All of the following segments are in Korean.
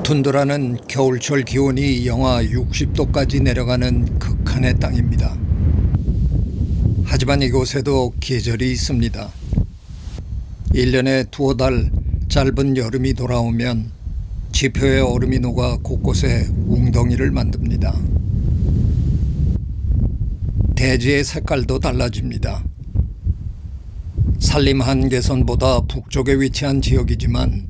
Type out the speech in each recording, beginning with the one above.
툰드라는 겨울철 기온이 영하 60도까지 내려가는 극한의 땅입니다. 하지만 이곳에도 계절이 있습니다. 1년에 두어 달 짧은 여름이 돌아오면 지표의 얼음이 녹아 곳곳에 웅덩이를 만듭니다. 대지의 색깔도 달라집니다. 산림 한계선보다 북쪽에 위치한 지역이지만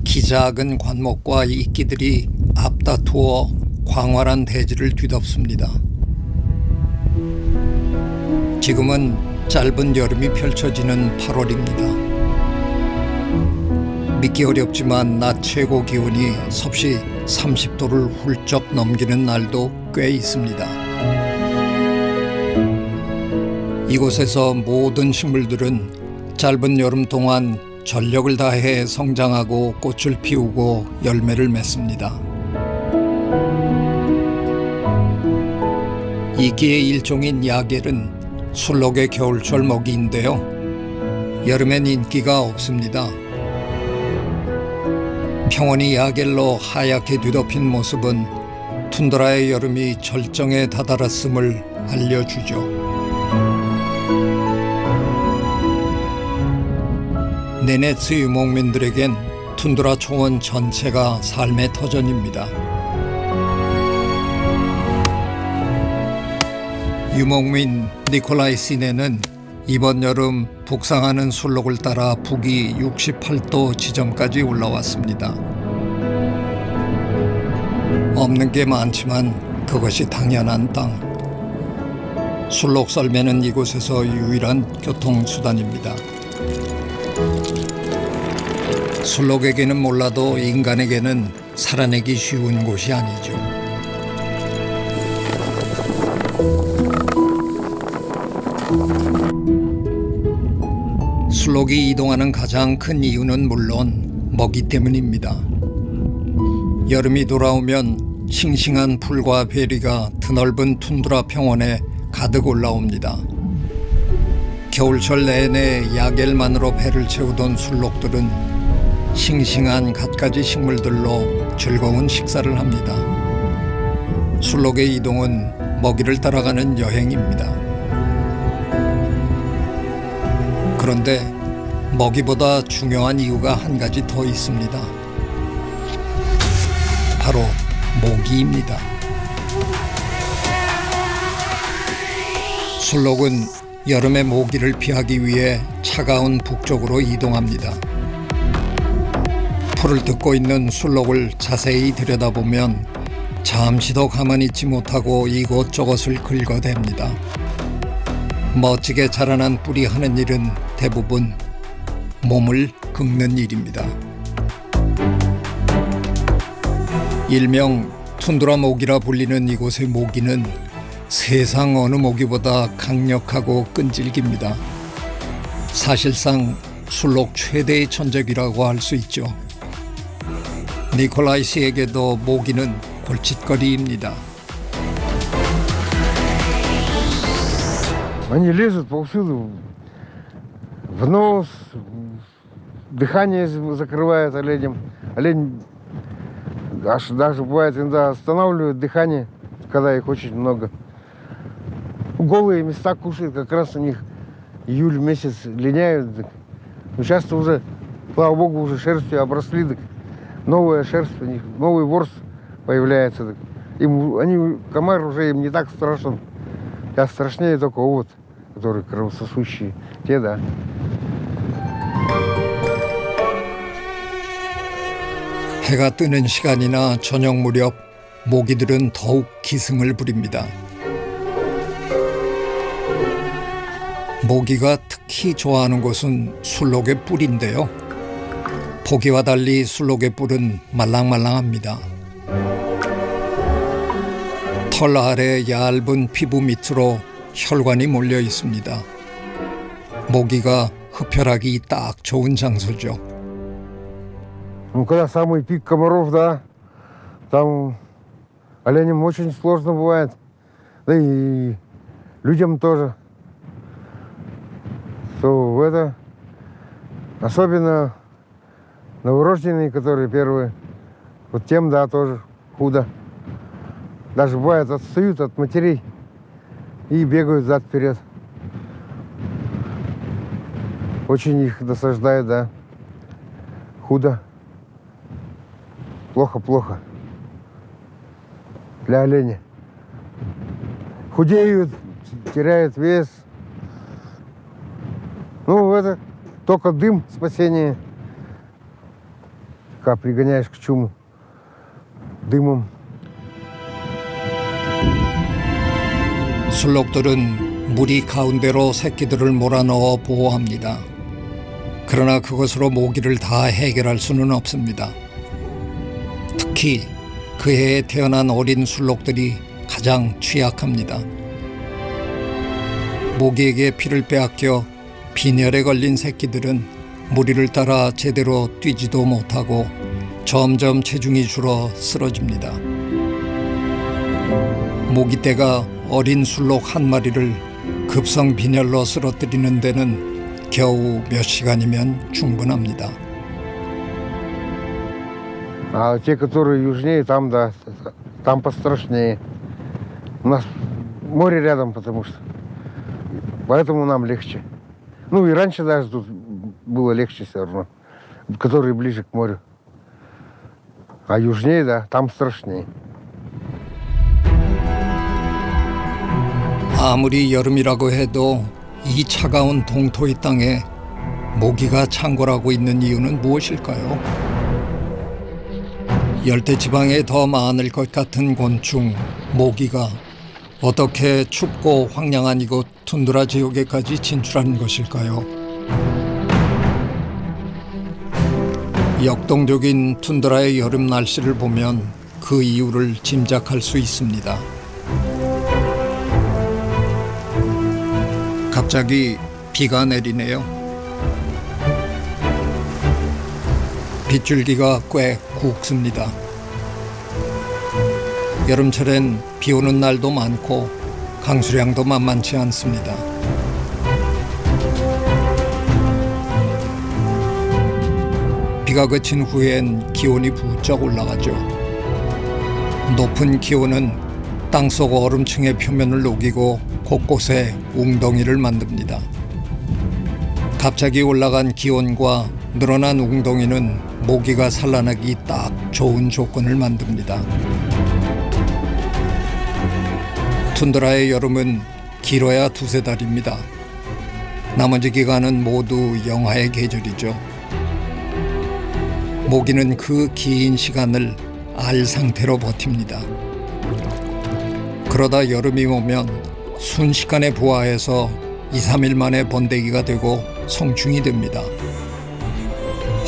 키 작은 관목과 이끼들이 앞다투어 광활한 대지를 뒤덮습니다. 지금은 짧은 여름이 펼쳐지는 8월입니다. 믿기 어렵지만 낮 최고 기온이 섭씨 30도를 훌쩍 넘기는 날도 꽤 있습니다. 이곳에서 모든 식물들은 짧은 여름 동안 전력을 다해 성장하고 꽃을 피우고 열매를 맺습니다. 이끼의 일종인 야겔은 술록의 겨울철 먹이인데요. 여름엔 인기가 없습니다. 평원이 야겔로 하얗게 뒤덮인 모습은 툰드라의 여름이 절정에 다다랐음을 알려주죠. 네네츠 유목민들에겐 툰드라 초원 전체가 삶의 터전입니다. 유목민 니콜라이 시네는 이번 여름 북상하는 술록을 따라 북위 68도 지점까지 올라왔습니다. 없는 게 많지만 그것이 당연한 땅. 술록 썰매는 이곳에서 유일한 교통수단입니다. 술록에게는 몰라도 인간에게는 살아내기 쉬운 곳이 아니죠. 술록이 이동하는 가장 큰 이유는 물론 먹이 때문입니다. 여름이 돌아오면 싱싱한 풀과 베리가 드넓은 툰드라 평원에 가득 올라옵니다. 겨울철 내내 야겔만으로 배를 채우던 술록들은 싱싱한 갖가지 식물들로 즐거운 식사를 합니다. 술록의 이동은 먹이를 따라가는 여행입니다. 그런데 먹이보다 중요한 이유가 한 가지 더 있습니다. 바로 모기입니다. 술록은 여름의 모기를 피하기 위해 차가운 북쪽으로 이동합니다. 풀을 뜯고 있는 술록을 자세히 들여다보면 잠시도 가만히 있지 못하고 이곳저곳을 긁어댑니다. 멋지게 자라난 뿔이 하는 일은 대부분 몸을 긁는 일입니다. 일명 툰드라 모기라 불리는 이곳의 모기는 세상 어느 모기보다 강력하고 끈질깁니다. 사실상 술록 최대의 천적이라고 할 수 있죠. 니콜라이 씨에게도 모기는 골칫거리입니다. Они лезут повсюду, в нос, дыхание закрывает оленям. Олень аж даже бывает иногда останавливает дыхание, когда их очень много. Голые места кушают, как раз у них июль месяц линяют. Но часто уже, слава богу, уже шерстью обросли. Новая шерсть у них, новый ворс появляется. Комар уже им не так страшен. А страшнее только овод, который кровососущий. Те, да. 해가 뜨는 시간이나 저녁 무렵 모기들은 더욱 기승을 부립니다. 모기가 특히 좋아하는 곳은 술록의 뿔인데요. 보기와 달리 술록의 뿔은 말랑말랑합니다. 털 아래 얇은 피부 밑으로 혈관이 몰려 있습니다. 모기가 흡혈하기 딱 좋은 장소죠. Ну, когда самый пик комаров, да, там оленям очень сложно бывает, да и людям тоже. То это особенно новорожденные, которые первые Вот тем, да, тоже худо. Даже бывает отстают от матерей и бегают зад-вперед. Очень их досаждает, да. Худо. Плохо-плохо. Для оленя. Худеют, теряют вес. Ну, это только дым спасение. Как пригоняешь к чуму. Дымом. 술록들은 무리 가운데로 새끼들을 몰아넣어 보호합니다. 그러나 그것으로 모기를 다 해결할 수는 없습니다. 특히 그 해에 태어난 어린 술록들이 가장 취약합니다. 모기에게 피를 빼앗겨 빈혈에 걸린 새끼들은 무리를 따라 제대로 뛰지도 못하고 점점 체중이 줄어 쓰러집니다. 모기떼가 어린 술록 한 마리를 급성 빈혈로 쓰러뜨리는 데는 겨우 몇 시간이면 충분합니다. А те, которые южнее, там, да, там пострашнее. У нас море рядом, потому что. Поэтому нам легче. Ну и раньше даже тут было легче все равно. Которые ближе к морю. А южнее, да, там страшнее. 아무리 여름이라고 해도 이 차가운 동토의 땅에 모기가 창궐하고 있는 이유는 무엇일까요? 열대지방에 더 많을 것 같은 곤충, 모기가 어떻게 춥고 황량한 이곳 툰드라 지역에까지 진출한 것일까요? 역동적인 툰드라의 여름 날씨를 보면 그 이유를 짐작할 수 있습니다. 갑자기 비가 내리네요. 빗줄기가 꽤 굵습니다. 여름철엔 비 오는 날도 많고 강수량도 만만치 않습니다. 비가 그친 후엔 기온이 부쩍 올라가죠. 높은 기온은 땅속 얼음층의 표면을 녹이고 곳곳에 웅덩이를 만듭니다. 갑자기 올라간 기온과 늘어난 웅덩이는 모기가 산란하기 딱 좋은 조건을 만듭니다. 툰드라의 여름은 길어야 두세 달입니다. 나머지 기간은 모두 영하의 계절이죠. 모기는 그 긴 시간을 알 상태로 버팁니다. 그러다 여름이 오면 순식간에 부화해서 2, 3일 만에 번데기가 되고 성충이 됩니다.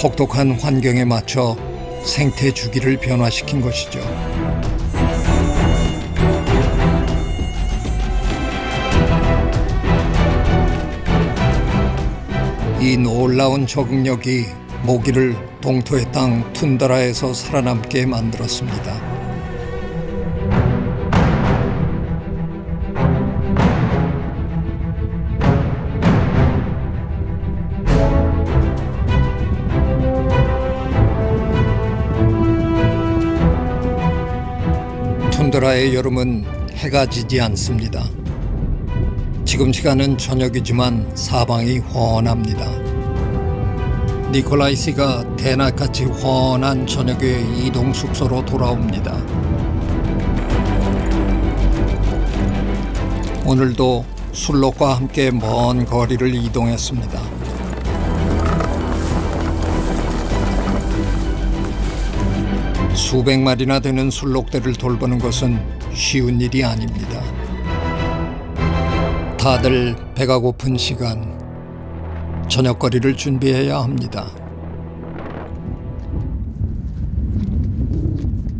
혹독한 환경에 맞춰 생태 주기를 변화시킨 것이죠. 이 놀라운 적응력이 모기를 동토의 땅 툰드라에서 살아남게 만들었습니다. 툰드라의 여름은 해가 지지 않습니다. 지금 시간은 저녁이지만 사방이 훤합니다. 니콜라이 씨가 대낮같이 훤한 저녁에 이동 숙소로 돌아옵니다. 오늘도 술록과 함께 먼 거리를 이동했습니다. 수백 마리나 되는 술록들을 돌보는 것은 쉬운 일이 아닙니다. 다들 배가 고픈 시간, 저녁거리를 준비해야 합니다.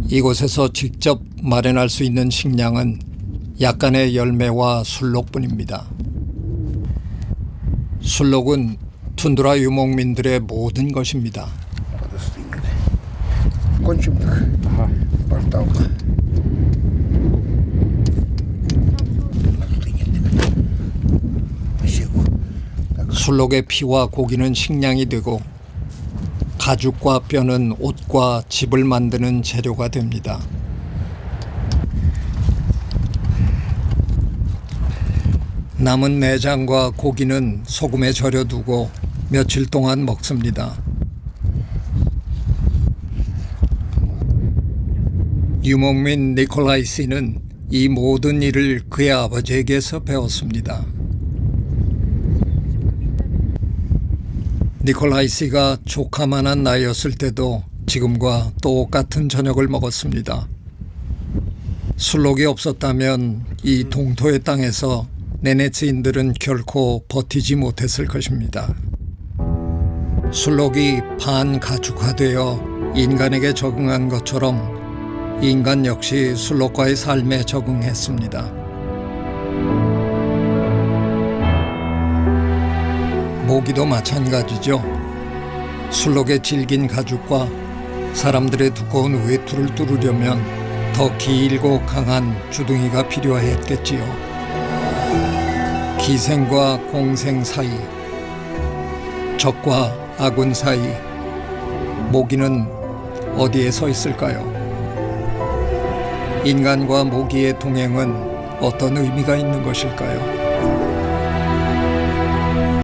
이곳에서 직접 마련할 수 있는 식량은 약간의 열매와 술록뿐입니다. 술록은 툰드라 유목민들의 모든 것입니다. Кончим так. Портал. 술록의 피와 고기는 식량이 되고 가죽과 뼈는 옷과 집을 만드는 재료가 됩니다. 남은 내장과 고기는 소금에 절여두고 며칠 동안 먹습니다. 유목민 니콜라이 씨는 이 모든 일을 그의 아버지에게서 배웠습니다. 니콜라이 씨가 조카만한 나이였을 때도 지금과 똑같은 저녁을 먹었습니다. 술록이 없었다면 이 동토의 땅에서 네네츠인들은 결코 버티지 못했을 것입니다. 술록이 반가축화되어 인간에게 적응한 것처럼 인간 역시 술록과의 삶에 적응했습니다. 모기도 마찬가지죠. 술록의 질긴 가죽과 사람들의 두꺼운 외투를 뚫으려면 더 길고 강한 주둥이가 필요했겠지요. 기생과 공생 사이, 적과 아군 사이, 모기는 어디에 서 있을까요? 인간과 모기의 동행은 어떤 의미가 있는 것일까요?